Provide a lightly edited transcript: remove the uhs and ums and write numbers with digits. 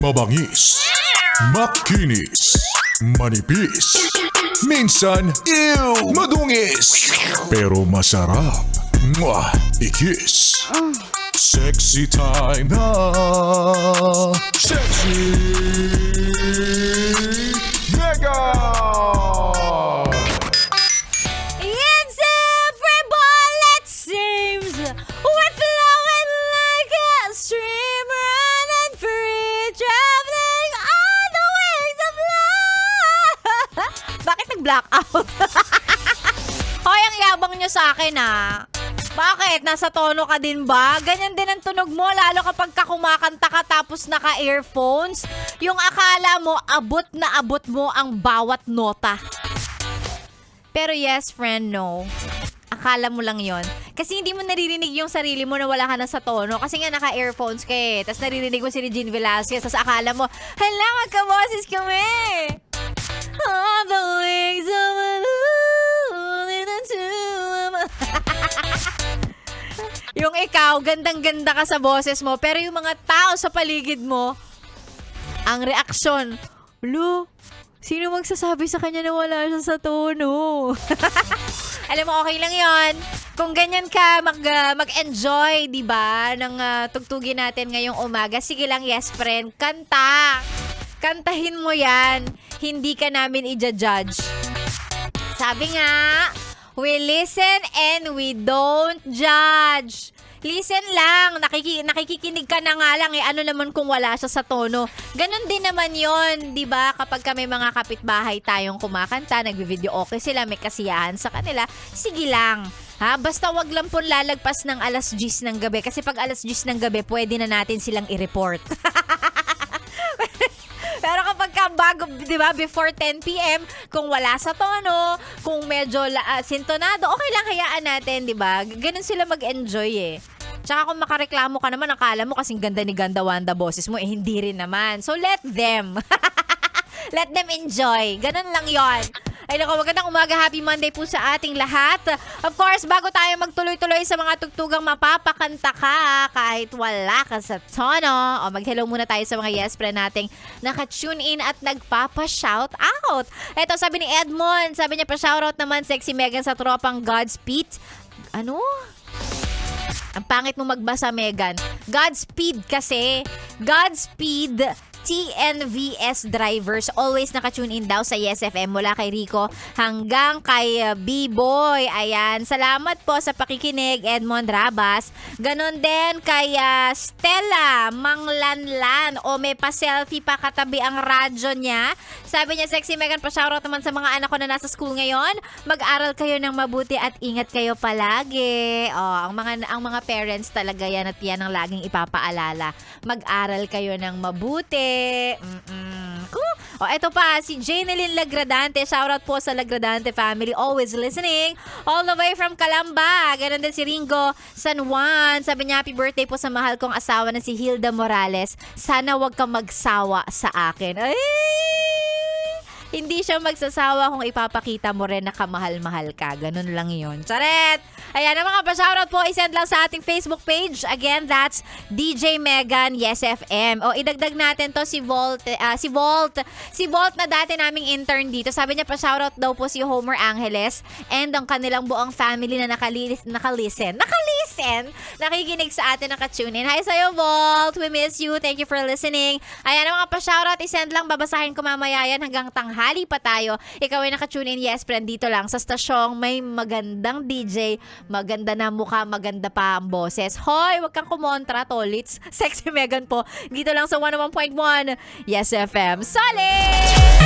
Mabangis, makinis, manipis, minsan, madungis, pero masarap. Mwah! Ikis. Sexy time na. Sexy Mega! It's everybody, it seems we're flowing like a stream, running free, traveling on the wings of love. Bakit nag-blackout? Hoy, ang yabang nyo sa akin Bakit? Nasa tono ka din ba? Ganyan din ang tunog mo, lalo kapag kumakanta ka tapos naka-earphones. Yung akala mo, abot na abot mo ang bawat nota. Pero yes, friend, no. Akala mo lang yon. Kasi hindi mo naririnig yung sarili mo na wala ka na sa tono. Kasi nga naka-earphones ka Tapos naririnig mo si Regine Velasquez. Tapos akala mo, hala, magkaboses kami. On the wings of a yung ikaw, gandang-ganda ka sa boses mo. Pero yung mga tao sa paligid mo, ang reaksyon, Lu, sino magsasabi sa kanya na wala siya sa tono? Alam mo, okay lang yon. Kung ganyan ka mag-enjoy, di ba, ng tugtugin natin ngayong umaga, sige lang, yes, friend, kanta. Kantahin mo yan. Hindi ka namin i-judge. Sabi nga, we listen and we don't judge. Listen lang, nakikinig ka na nga lang ano naman kung wala siya sa tono. Ganon din naman yon, di ba? Kapag may mga kapitbahay tayong kumakanta, nagbi-video okay sila, may kasiyahan sa kanila, sige lang. Basta wag lang po lalagpas ng 10:00 ng gabi. Kasi pag 10:00 ng gabi, pwede na natin silang i-report. Pero kapag bago, di ba, before 10 p.m., kung wala sa tono, kung medyo sintonado, okay lang, hayaan natin, di ba? Ganun sila mag-enjoy Tsaka kung makareklamo ka naman, akala mo kasing ganda ni Ganda Wanda boses mo, hindi rin naman. So let them. Let them enjoy. Ganun lang yon. Ay naku, magandang umaga. Happy Monday po sa ating lahat. Of course, bago tayo magtuloy-tuloy sa mga tugtugang mapapakanta ka kahit wala ka sa tono. Mag-hello muna tayo sa mga yes friend nating naka-tune in at nagpapa-shout out. Eto, sabi ni Edmond, sabi niya pa-shoutout naman Sexy Megan sa tropang Godspeed. Ano? Ang pangit mo magbasa, Megan. Godspeed kasi. Godspeed TNVS drivers. Always naka-tune in daw sa Yes FM mula kay Rico hanggang kay B-Boy. Ayan. Salamat po sa pakikinig, Edmond Rabas. Ganon din kay Stella Manglanlan. O may pa-selfie pa katabi ang radyo niya. Sabi niya, Sexy Megan, pa-shoutout naman sa mga anak ko na nasa school ngayon. Mag-aral kayo ng mabuti at ingat kayo palagi. Ang mga parents talaga yan at yan ang laging ipapaalala. Mag-aral kayo ng mabuti. Eto pa, si Janeline Lagradante. Shoutout po sa Lagradante family. Always listening. All the way from Calamba. Ganon din si Ringo San Juan. Sabi niya, happy birthday po sa mahal kong asawa na si Hilda Morales. Sana wag kang magsawa sa akin. Ay! Hindi siya magsasawa kung ipapakita mo rin na kamahal-mahal ka. Ganun lang yun. Charet! Ayan, ang mga pa-shoutout po, isend lang sa ating Facebook page. Again, that's DJ Megan Yes FM. Idagdag natin to si Volt na dati naming intern dito. Sabi niya pa-shoutout daw po si Homer Angeles and ang kanilang buong family na nakalisten. Nakikinig sa atin, naka-tune in. Hi sa'yo, Volt. We miss you. Thank you for listening. Ayan, ang mga pa-shoutout, isend lang. Babasahin ko mamaya yan hanggang tanghali pa tayo. Ikaw ay naka-tune in, yes friend, dito lang sa stasyong may magandang DJ, maganda na mukha, maganda pa ang boses. Hoy, wag kang kumontra, tolits. Sexy Megan po. Dito lang sa 101.1 Yes FM. Solid!